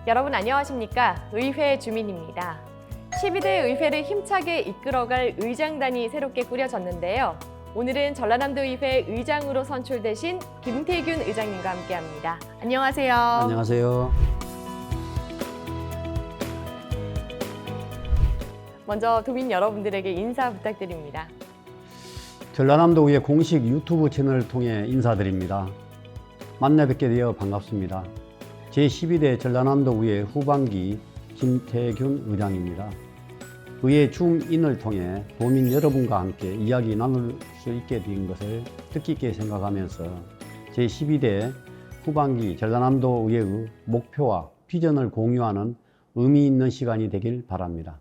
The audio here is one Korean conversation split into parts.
여러분 안녕하십니까? 의회 주민입니다. 12대 의회를 힘차게 이끌어갈 의장단이 새롭게 꾸려졌는데요. 오늘은 전라남도 의회 의장으로 선출되신 김태균 의장님과 함께합니다. 안녕하세요. 안녕하세요. 먼저 도민 여러분들에게 인사 부탁드립니다. 전라남도 의회 공식 유튜브 채널을 통해 인사드립니다. 만나 뵙게 되어 반갑습니다. 제12대 전라남도 의회 후반기 김태균 의장입니다. 의회 줌인을 통해 도민 여러분과 함께 이야기 나눌 수 있게 된 것을 뜻깊게 생각하면서 제12대 후반기 전라남도 의회의 목표와 비전을 공유하는 의미 있는 시간이 되길 바랍니다.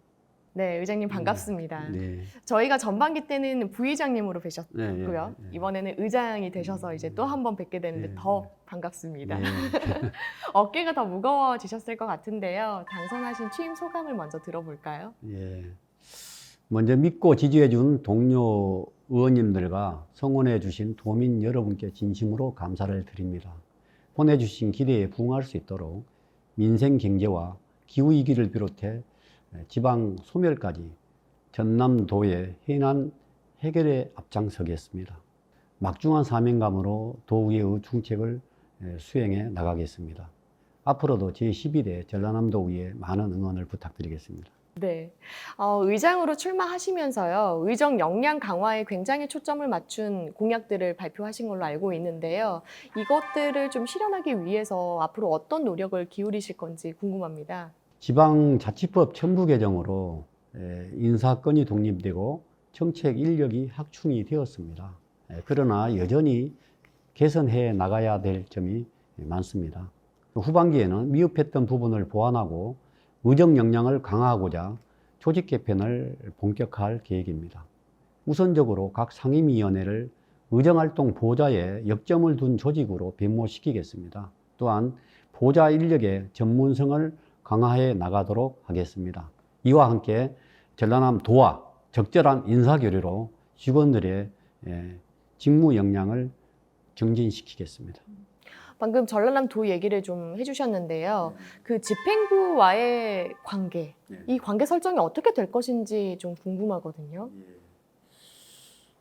네, 의장님 반갑습니다. 네. 저희가 전반기 때는 부의장님으로 뵈셨고요. 네. 이번에는 의장이 되셔서 이제 또 한 번 뵙게 되는데 네. 더 반갑습니다. 네. 어깨가 더 무거워지셨을 것 같은데요. 당선하신 취임 소감을 먼저 들어볼까요? 예. 먼저 믿고 지지해준 동료 의원님들과 성원해 주신 도민 여러분께 진심으로 감사를 드립니다. 보내주신 기대에 부응할 수 있도록 민생 경제와 기후위기를 비롯해 지방 소멸까지 전남도의 해난 해결에 앞장서겠습니다. 막중한 사명감으로 도의회의 중책을 수행해 나가겠습니다. 앞으로도 제12대 전라남도 의회 많은 응원을 부탁드리겠습니다. 네. 의장으로 출마하시면서요, 의정 역량 강화에 굉장히 초점을 맞춘 공약들을 발표하신 걸로 알고 있는데요. 이것들을 좀 실현하기 위해서 앞으로 어떤 노력을 기울이실 건지 궁금합니다. 지방자치법 첨부 개정으로 인사권이 독립되고 정책 인력이 확충이 되었습니다. 그러나 여전히 개선해 나가야 될 점이 많습니다. 후반기에는 미흡했던 부분을 보완하고 의정 역량을 강화하고자 조직 개편을 본격화할 계획입니다. 우선적으로 각 상임위원회를 의정활동 보좌에 역점을 둔 조직으로 변모시키겠습니다. 또한 보좌 인력의 전문성을 강화해 나가도록 하겠습니다. 이와 함께 전라남도와 적절한 인사교류로 직원들의 직무 역량을 정진시키겠습니다. 방금 전라남도 얘기를 좀 해주셨는데요. 그 집행부와의 관계, 이 관계 설정이 어떻게 될 것인지 좀 궁금하거든요.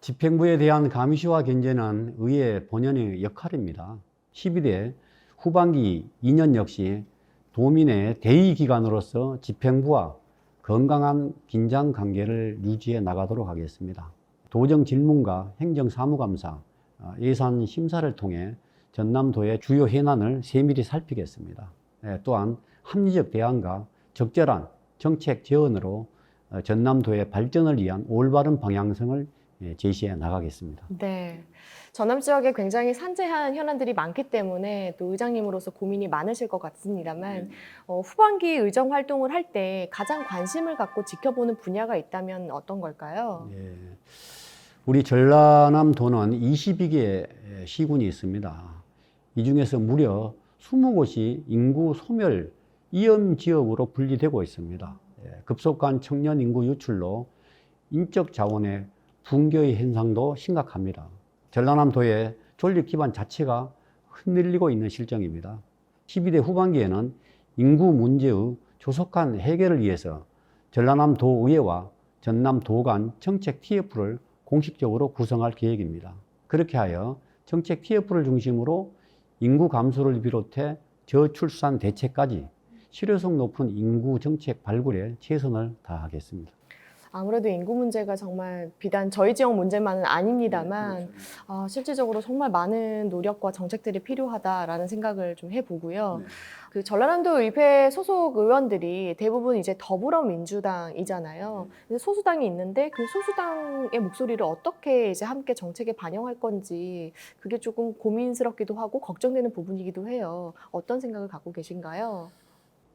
집행부에 대한 감시와 견제는 의회 본연의 역할입니다. 12대 후반기 2년 역시 도민의 대의기관으로서 집행부와 건강한 긴장 관계를 유지해 나가도록 하겠습니다. 도정 질문과 행정사무감사, 예산 심사를 통해 전남도의 주요 현안을 세밀히 살피겠습니다. 또한 합리적 대안과 적절한 정책 제언으로 전남도의 발전을 위한 올바른 방향성을 제시해 나가겠습니다. 네. 전남 지역에 굉장히 산재한 현안들이 많기 때문에 또 의장님으로서 고민이 많으실 것 같습니다만 후반기 의정 활동을 할 때 가장 관심을 갖고 지켜보는 분야가 있다면 어떤 걸까요? 예. 우리 전라남도는 22개의 시군이 있습니다. 이 중에서 무려 20곳이 인구 소멸 위험 지역으로 분리되고 있습니다. 급속한 청년 인구 유출로 인적 자원의 붕괴의 현상도 심각합니다. 전라남도의 존립 기반 자체가 흔들리고 있는 실정입니다. 12대 후반기에는 인구 문제의 조속한 해결을 위해서 전라남도의회와 전남도 간 정책 TF를 공식적으로 구성할 계획입니다. 그렇게 하여 정책 TF를 중심으로 인구 감소를 비롯해 저출산 대책까지 실효성 높은 인구 정책 발굴에 최선을 다하겠습니다. 아무래도 인구 문제가 정말 비단 저희 지역 문제만은 아닙니다만 실질적으로 정말 많은 노력과 정책들이 필요하다라는 생각을 좀 해보고요. 그 전라남도 의회 소속 의원들이 대부분 이제 더불어민주당이잖아요. 소수당이 있는데 그 소수당의 목소리를 어떻게 이제 함께 정책에 반영할 건지 그게 조금 고민스럽기도 하고 걱정되는 부분이기도 해요. 어떤 생각을 갖고 계신가요?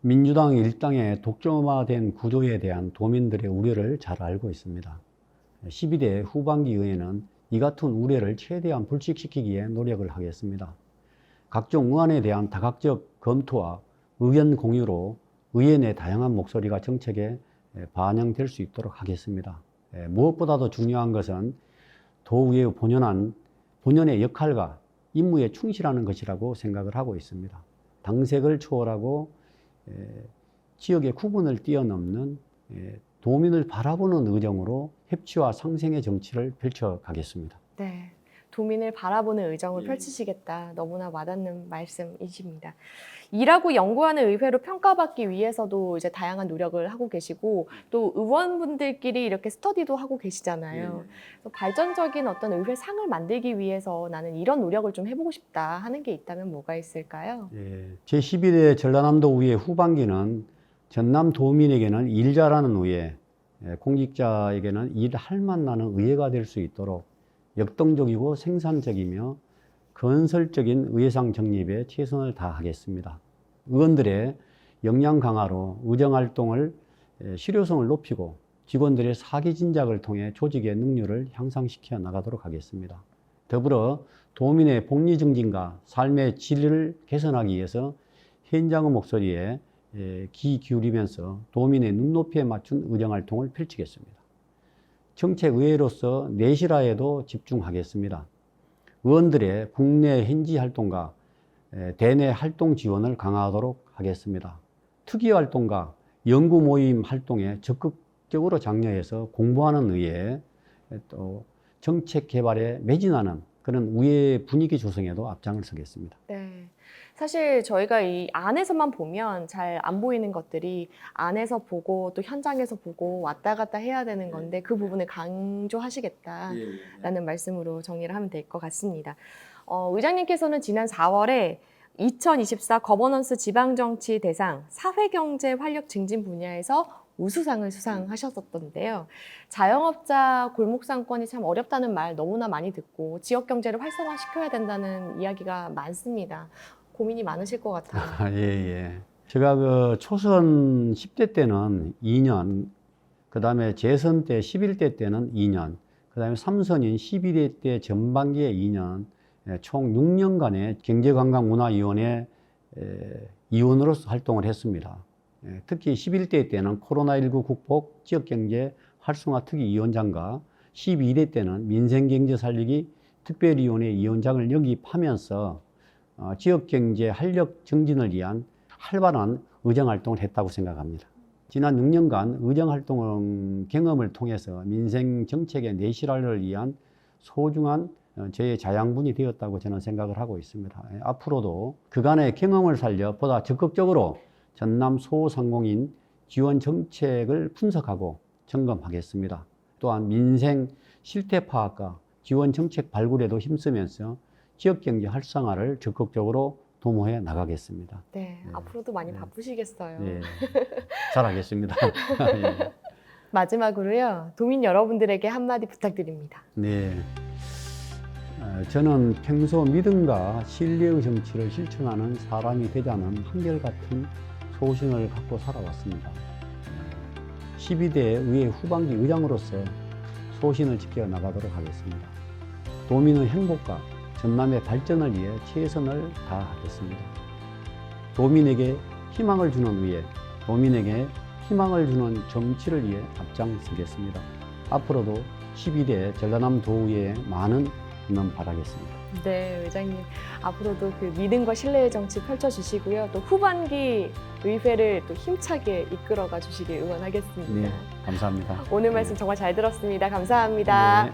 민주당 일당의 독점화된 구조에 대한 도민들의 우려를 잘 알고 있습니다. 12대 후반기 의회는 이 같은 우려를 최대한 불식시키기 위해 노력을 하겠습니다. 각종 의안에 대한 다각적 검토와 의견 공유로 의회 내 다양한 목소리가 정책에 반영될 수 있도록 하겠습니다. 무엇보다도 중요한 것은 도의회의 본연의 역할과 임무에 충실하는 것이라고 생각을 하고 있습니다. 당색을 초월하고 지역의 구분을 뛰어넘는 도민을 바라보는 의정으로 협치와 상생의 정치를 펼쳐가겠습니다. 네, 도민을 바라보는 의정을 펼치시겠다. 너무나 와닿는 말씀이십니다. 일하고 연구하는 의회로 평가받기 위해서도 이제 다양한 노력을 하고 계시고 또 의원분들끼리 이렇게 스터디도 하고 계시잖아요. 그래서 발전적인 어떤 의회 상을 만들기 위해서 나는 이런 노력을 좀 해보고 싶다 하는 게 있다면 뭐가 있을까요? 제11대 전라남도 의회 후반기는 전남 도민에게는 일 잘하는 의회, 공직자에게는 일할 만나는 의회가 될 수 있도록 역동적이고 생산적이며 건설적인 의회상 정립에 최선을 다하겠습니다. 의원들의 역량 강화로 의정활동을 실효성을 높이고 직원들의 사기 진작을 통해 조직의 능률을 향상시켜 나가도록 하겠습니다. 더불어 도민의 복리 증진과 삶의 질을 개선하기 위해서 현장의 목소리에 귀 기울이면서 도민의 눈높이에 맞춘 의정활동을 펼치겠습니다. 정책의회로서 내실화에도 집중하겠습니다. 의원들의 국내 현지 활동과 대내 활동 지원을 강화하도록 하겠습니다. 특위 활동과 연구 모임 활동에 적극적으로 장려해서 공부하는 의회, 또 정책 개발에 매진하는 그런 의회 분위기 조성에도 앞장을 서겠습니다. 네. 사실 저희가 이 안에서만 보면 잘 안 보이는 것들이 안에서 보고 또 현장에서 보고 왔다 갔다 해야 되는 건데 그 부분을 강조하시겠다라는 말씀으로 정리를 하면 될 것 같습니다. 의장님께서는 지난 4월에 2024 거버넌스 지방정치 대상 사회경제 활력 증진 분야에서 우수상을 수상하셨었던데요. 자영업자 골목상권이 참 어렵다는 말 너무나 많이 듣고 지역경제를 활성화시켜야 된다는 이야기가 많습니다. 고민이 많으실 것 같아요. 제가 그 초선 10대 때는 2년, 그 다음에 재선 때 11대 때는 2년, 그 다음에 3선인 12대 때 전반기에 2년, 총 6년간의 경제관광문화위원회 위원으로서 활동을 했습니다. 특히 11대 때는 코로나19 극복 지역경제 활성화 특위위원장과 12대 때는 민생경제 살리기 특별위원회 위원장을 영입하면서 지역경제 활력 증진을 위한 활발한 의정활동을 했다고 생각합니다. 지난 6년간 의정활동 경험을 통해서 민생정책의 내실화를 위한 소중한 저의 자양분이 되었다고 저는 생각을 하고 있습니다. 앞으로도 그간의 경험을 살려 보다 적극적으로 전남 소상공인 지원 정책을 분석하고 점검하겠습니다. 또한 민생 실태 파악과 지원 정책 발굴에도 힘쓰면서 지역경제 활성화를 적극적으로 도모해 나가겠습니다. 네, 앞으로도 많이 바쁘시겠어요. 잘하겠습니다. 마지막으로요, 도민 여러분들에게 한마디 부탁드립니다. 저는 평소 믿음과 신뢰의 정치를 실천하는 사람이 되자는 한결같은 소신을 갖고 살아왔습니다. 12대 의회 후반기 의장으로서 소신을 지켜 나가도록 하겠습니다. 도민의 행복과 전남의 발전을 위해 최선을 다하겠습니다. 도민에게 희망을 주는 의회, 도민에게 희망을 주는 정치를 위해 앞장서겠습니다. 앞으로도 12대 전라남 도의회에 많은 응원 바라겠습니다. 네, 의장님 앞으로도 그 믿음과 신뢰의 정치 펼쳐주시고요. 또 후반기 의회를 또 힘차게 이끌어가 주시길 응원하겠습니다. 네, 감사합니다. 오늘 말씀 정말 잘 들었습니다. 감사합니다. 네.